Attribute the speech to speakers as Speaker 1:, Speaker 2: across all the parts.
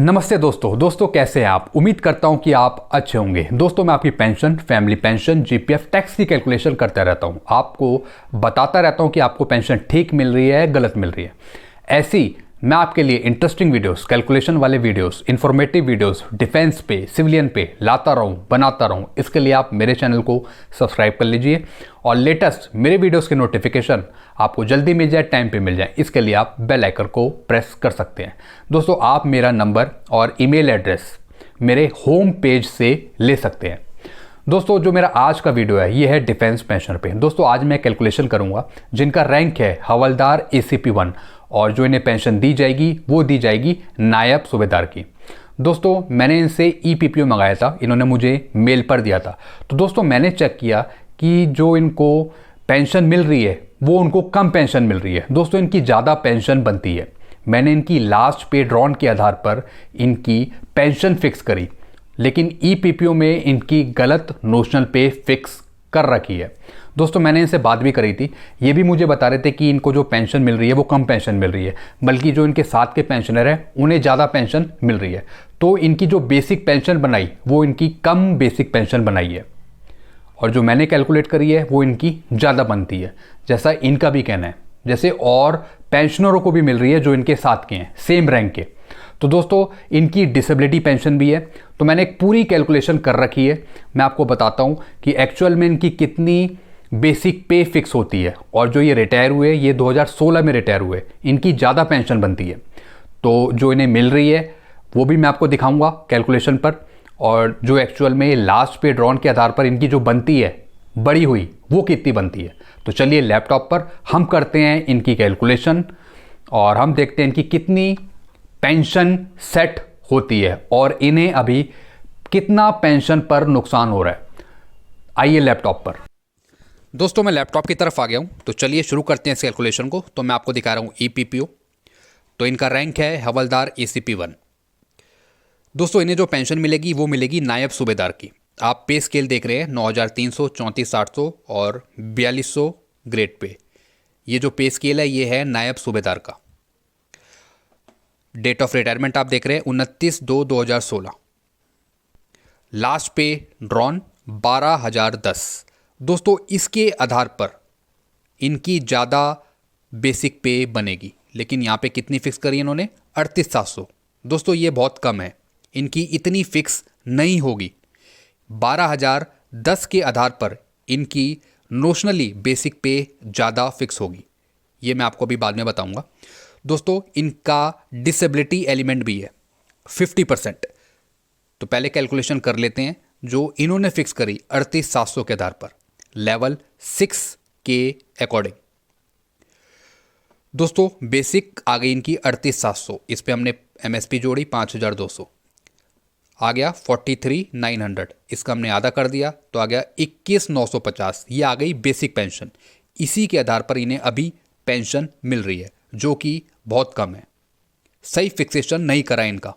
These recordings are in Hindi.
Speaker 1: नमस्ते दोस्तों कैसे हैं आप। उम्मीद करता हूं कि आप अच्छे होंगे। दोस्तों मैं आपकी pension, family pension, GPF, tax की कैलकुलेशन करता रहता हूं। आपको बताता रहता हूं कि आपको पेंशन ठीक मिल रही है, गलत मिल रही है। ऐसी मैं आपके लिए इंटरेस्टिंग वीडियोस, कैलकुलेशन वाले वीडियोस, इंफॉर्मेटिव वीडियोस डिफेंस पे, सिविलियन पे लाता रहूं, बनाता रहूं। इसके लिए आप मेरे चैनल को सब्सक्राइब कर लीजिए और लेटेस्ट मेरे वीडियोस के नोटिफिकेशन आपको जल्दी मिल जाए, टाइम पे मिल जाए। इसके लिए आप बेल आइकन को प्रेस कर सकते हैं। दोस्तों आप मेरा नंबर और ईमेल एड्रेस मेरे होम पेज से ले सकते हैं। दोस्तों जो मेरा आज का वीडियो है ये है डिफेंस पेंशनर पे। दोस्तों आज मैं कैलकुलेशन करूंगा जिनका रैंक है हवलदार एसीपी 1 और जो इन्हें पेंशन दी जाएगी वो दी जाएगी नायब सूबेदार की। दोस्तों मैंने इनसे ईपीपीओ मंगाया था, इन्होंने मुझे मेल पर दिया था। तो दोस्तों मैंने चेक किया कि जो इनको पेंशन मिल रही है वो उनको कम पेंशन मिल रही है। दोस्तों इनकी ज़्यादा पेंशन बनती है। मैंने इनकी लास्ट पे ड्रॉन के आधार पर इनकी पेंशन फिक्स करी, लेकिन ईपीपीओ में इनकी गलत नोशनल पे फिक्स कर रखी है। दोस्तों मैंने इनसे बात भी करी थी, ये भी मुझे बता रहे थे कि इनको जो पेंशन मिल रही है वो कम पेंशन मिल रही है, बल्कि जो इनके साथ के पेंशनर हैं उन्हें ज़्यादा पेंशन मिल रही है। तो इनकी जो बेसिक पेंशन बनाई वो इनकी कम बेसिक पेंशन बनाई है और जो मैंने कैलकुलेट करी है वो इनकी ज़्यादा बनती है, जैसा इनका भी कहना है। जैसे और पेंशनरों को भी मिल रही है जो इनके साथ के हैं, सेम रैंक के। तो दोस्तों इनकी डिसेबिलिटी पेंशन भी है। तो मैंने एक पूरी कैलकुलेशन कर रखी है। मैं आपको बताता हूँ कि एक्चुअल में इनकी कितनी बेसिक पे फिक्स होती है। और जो ये रिटायर हुए, ये 2016 में रिटायर हुए, इनकी ज़्यादा पेंशन बनती है। तो जो इन्हें मिल रही है वो भी मैं आपको दिखाऊंगा कैलकुलेशन पर, और जो एक्चुअल में लास्ट पे ड्रॉन के आधार पर इनकी जो बनती है बड़ी हुई वो कितनी बनती है। तो चलिए लैपटॉप पर हम करते हैं इनकी कैलकुलेशन और हम देखते हैं इनकी कितनी पेंशन सेट होती है और इन्हें अभी कितना पेंशन पर नुकसान हो रहा है। आइए लैपटॉप पर। दोस्तों मैं लैपटॉप की तरफ आ गया हूं, तो चलिए शुरू करते हैं इस कैलकुलेशन को। तो मैं आपको दिखा रहा हूं ईपीपीओ। तो इनका रैंक है हवलदार एसीपी 1। दोस्तों इन्हें जो पेंशन मिलेगी वो मिलेगी नायब सूबेदार की। आप पे स्केल देख रहे हैं 9,300, 34,800 और 4,200 ग्रेड पे। ये जो पे स्केल है ये है नायब सूबेदार का। डेट ऑफ रिटायरमेंट आप देख रहे हैं 29/2/2016। लास्ट पे ड्रॉन 12,010। दोस्तों इसके आधार पर इनकी ज़्यादा बेसिक पे बनेगी, लेकिन यहाँ पे कितनी फिक्स करी इन्होंने? 38,700। दोस्तों ये बहुत कम है, इनकी इतनी फिक्स नहीं होगी। 12,010 के आधार पर इनकी नोशनली बेसिक पे ज़्यादा फिक्स होगी। ये मैं आपको अभी बाद में बताऊंगा। दोस्तों इनका डिसेबिलिटी एलिमेंट भी है 50%। तो पहले कैलकुलेशन कर लेते हैं जो इन्होंने फिक्स करी 38,700 के आधार पर, लेवल 6 के अकॉर्डिंग। दोस्तों बेसिक आ गई इनकी 38,700, इस पे हमने एमएसपी जोड़ी 5,200, आ गया 43,900। इसका हमने आधा कर दिया तो आ गया 21,950। ये आ गई बेसिक पेंशन। इसी के आधार पर इन्हें अभी पेंशन मिल रही है, जो कि बहुत कम है। सही फिक्सेशन नहीं करा इनका।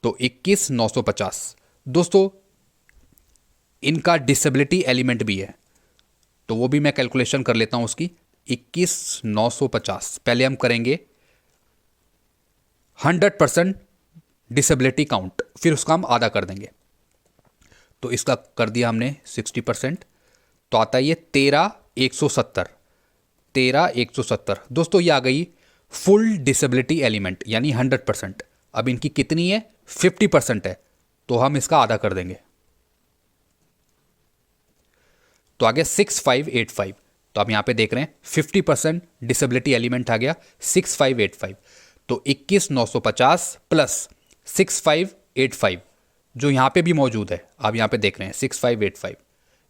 Speaker 1: तो 21,950। दोस्तों इनका डिसेबिलिटी एलिमेंट भी है, तो वो भी मैं कैलकुलेशन कर लेता हूं उसकी। 21,950 पहले हम करेंगे 100% डिसेबिलिटी काउंट, फिर उसका हम आधा कर देंगे। तो इसका कर दिया हमने 60%, तो आता है ये 13,170। 13,170। दोस्तों ये आ गई फुल डिसेबिलिटी एलिमेंट यानी 100%। अब इनकी कितनी है? 50% है, तो हम इसका आधा कर देंगे। तो आ गया 6,585। तो आप यहां पे देख रहे हैं 50% डिसेबिलिटी एलिमेंट आ गया 6,585। तो 21,950 प्लस 6,585 जो यहां पे भी मौजूद है, आप यहां पे देख रहे हैं 6,585,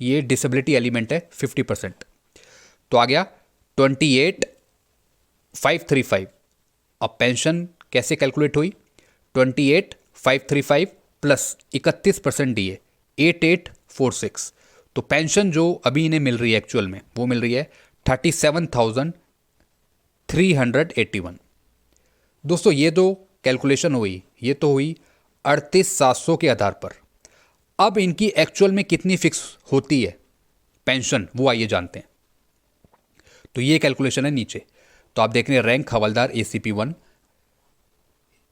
Speaker 1: ये डिसेबिलिटी एलिमेंट है 50%। तो आ गया 28,535। अब पेंशन कैसे कैलकुलेट हुई? 28,535 प्लस 31% डीए 8,846। तो पेंशन जो अभी इन्हें मिल रही है एक्चुअल में वो मिल रही है 37,381। दोस्तों ये जो कैलकुलेशन हुई ये तो हुई 38,700 के आधार पर। अब इनकी एक्चुअल में कितनी फिक्स होती है पेंशन वो आइए जानते हैं। तो ये कैलकुलेशन है नीचे। तो आप देख रहे हैं रैंक हवलदार एसीपी 1,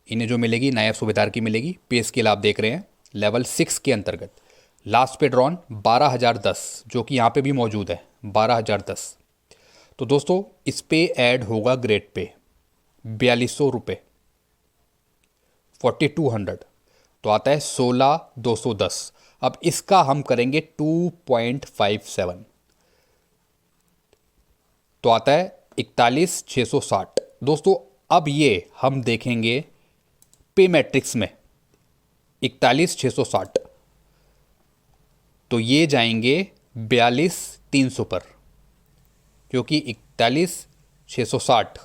Speaker 1: इन्हें जो मिलेगी नायब सूबेदार की मिलेगी। पे स्केल आप देख रहे हैं लेवल 6 के अंतर्गत। लास्ट पे ड्रॉन 12,010 जो कि यहाँ पे भी मौजूद है 12,010। तो दोस्तों इस पे ऐड होगा ग्रेड पे 4200 रुपये 4200, तो आता है 16,210। अब इसका हम करेंगे 2.57 तो आता है 41,660। दोस्तों अब ये हम देखेंगे पे मैट्रिक्स में 41,660, तो ये जाएंगे 42,300 पर, क्योंकि 41,660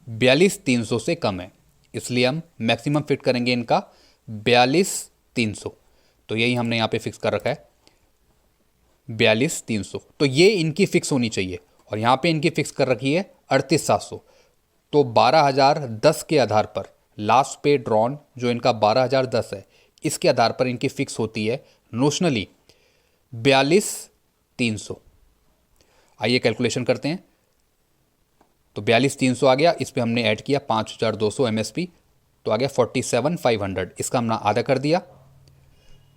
Speaker 1: 42,300 से कम है, इसलिए हम मैक्सिमम फिट करेंगे इनका 42,300। तो यही हमने यहाँ पे फिक्स कर रखा है 42,300। तो ये इनकी फिक्स होनी चाहिए और यहाँ पे इनकी फिक्स कर रखी है 38,700। तो 12,010 के आधार पर लास्ट पे ड्रॉन जो इनका 12,010 है, इसके आधार पर इनकी फिक्स होती है नोशनली 42,300। आइए कैलकुलेशन करते हैं। तो 42,300 आ गया, इस पे हमने ऐड किया 5,200 MSP, तो आ गया 47,500। इसका हमने आधा कर दिया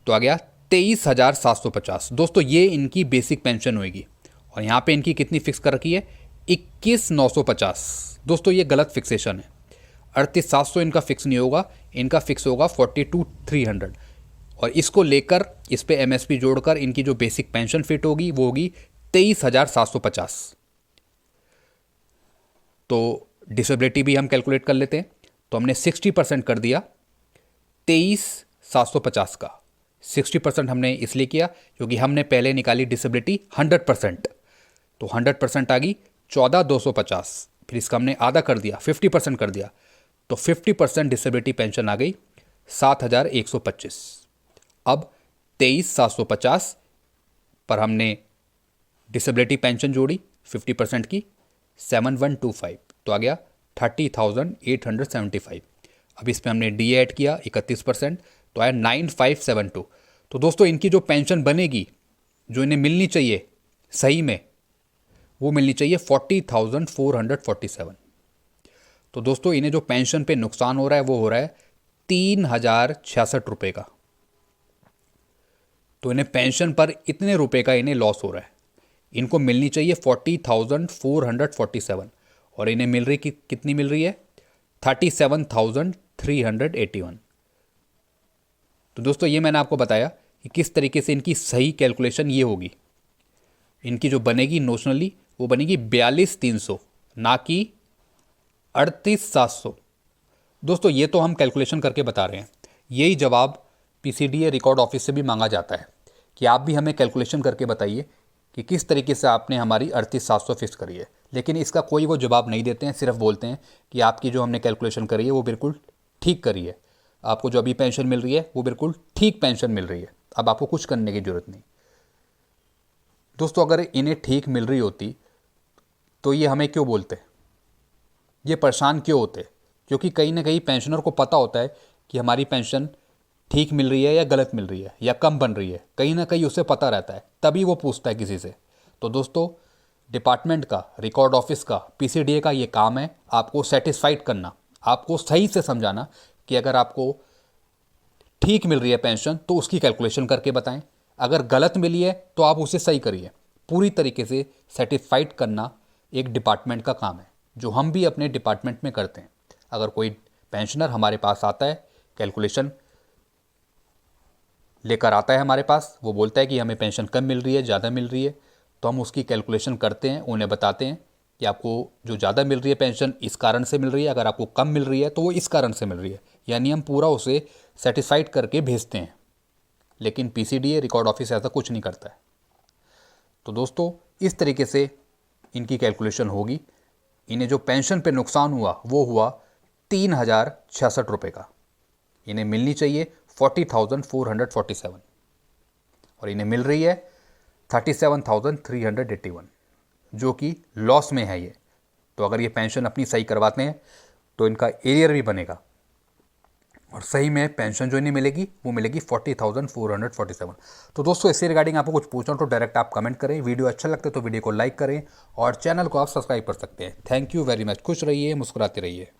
Speaker 1: तो आ गया 23,750। दोस्तों ये इनकी बेसिक पेंशन होगी और यहाँ पे इनकी कितनी फिक्स कर रखी है 21,950। दोस्तों ये गलत फिक्सेशन है, 38,700 इनका फिक्स नहीं होगा, इनका फिक्स होगा 42,300 और इसको लेकर इस पे MSP जोड़कर इनकी जो बेसिक पेंशन फिट होगी वो होगी 23,750। तो डिसेबिलिटी भी हम कैलकुलेट कर लेते हैं। तो हमने 60% कर दिया 23,750 का। 60% हमने इसलिए किया क्योंकि हमने पहले निकाली डिसेबिलिटी 100%, तो 100% आ गई 14,250। फिर इसका हमने आधा कर दिया 50% कर दिया, तो 50% डिसेबिलिटी पेंशन आ गई 7,125। अब 23,750 पर हमने डिसेबिलिटी पेंशन जोड़ी 50% की 7,125, तो आ गया 30,875। अब इस पर हमने डी ऐड किया 31%, तो आया 9,572। तो दोस्तों इनकी जो पेंशन बनेगी जो इन्हें मिलनी चाहिए सही में, वो मिलनी चाहिए 40,447। तो दोस्तों इन्हें जो पेंशन पे नुकसान हो रहा है वो हो रहा है 3,066 रुपये का। तो इन्हें पेंशन पर इतने रुपए का इन्हें लॉस हो रहा है। इनको मिलनी चाहिए 40,447 और इन्हें मिल रही कितनी मिल रही है 37,381। तो दोस्तों ये मैंने आपको बताया कि किस तरीके से इनकी सही कैलकुलेशन ये होगी। इनकी जो बनेगी नोशनली वो बनेगी 42,300 ना कि 38,700। दोस्तों ये तो हम कैलकुलेशन करके बता रहे हैं, यही जवाब PCDA रिकॉर्ड ऑफिस से भी मांगा जाता है कि आप भी हमें कैलकुलेशन करके बताइए कि किस तरीके से आपने हमारी 38,700 फिक्स करी है। लेकिन इसका कोई वो जवाब नहीं देते हैं, सिर्फ बोलते हैं कि आपकी जो हमने कैलकुलेशन करी है वो बिल्कुल ठीक करी है, आपको जो अभी पेंशन मिल रही है वो बिल्कुल ठीक पेंशन मिल रही है, अब आपको कुछ करने की ज़रूरत नहीं। दोस्तों अगर इन्हें ठीक मिल रही होती तो ये हमें क्यों बोलते, ये परेशान क्यों होते? क्योंकि कहीं ना कहीं पेंशनर को पता होता है कि हमारी पेंशन ठीक मिल रही है या गलत मिल रही है या कम बन रही है, कहीं ना कहीं उसे पता रहता है, तभी वो पूछता है किसी से। तो दोस्तों डिपार्टमेंट का, रिकॉर्ड ऑफिस का, PCDA का ये काम है आपको सेटिस्फाइड करना, आपको सही से समझाना कि अगर आपको ठीक मिल रही है पेंशन तो उसकी कैलकुलेशन करके बताएं, अगर गलत मिली है तो आप उसे सही करिए। पूरी तरीके से सेटिस्फाइड करना एक डिपार्टमेंट का काम है जो हम भी अपने डिपार्टमेंट में करते हैं। अगर कोई पेंशनर हमारे पास आता है, कैलकुलेशन लेकर आता है हमारे पास, वो बोलता है कि हमें पेंशन कम मिल रही है, ज़्यादा मिल रही है, तो हम उसकी कैलकुलेशन करते हैं, उन्हें बताते हैं कि आपको जो ज़्यादा मिल रही है पेंशन इस कारण से मिल रही है, अगर आपको कम मिल रही है तो वो इस कारण से मिल रही है, यानी हम पूरा उसे सेटिस्फाइड करके भेजते हैं। लेकिन PCDA रिकॉर्ड ऑफिस ऐसा कुछ नहीं करता है। तो दोस्तों इस तरीके से इनकी कैलकुलेशन होगी। इन्हें जो पेंशन पे नुकसान हुआ वो हुआ 3,066 रुपये का, इन्हें मिलनी चाहिए 40,447 और इन्हें मिल रही है 37,381, जो कि लॉस में है ये। तो अगर ये पेंशन अपनी सही करवाते हैं तो इनका एरियर भी बनेगा और सही में पेंशन जो इन्हें मिलेगी वो मिलेगी 40,447। तो दोस्तों इससे रिगार्डिंग आपको कुछ पूछना तो डायरेक्ट आप कमेंट करें, वीडियो अच्छा लगता है तो वीडियो को लाइक करें और चैनल को आप सब्सक्राइब कर सकते हैं। Thank you very much. खुश रहिए, मुस्कुराते रहिए।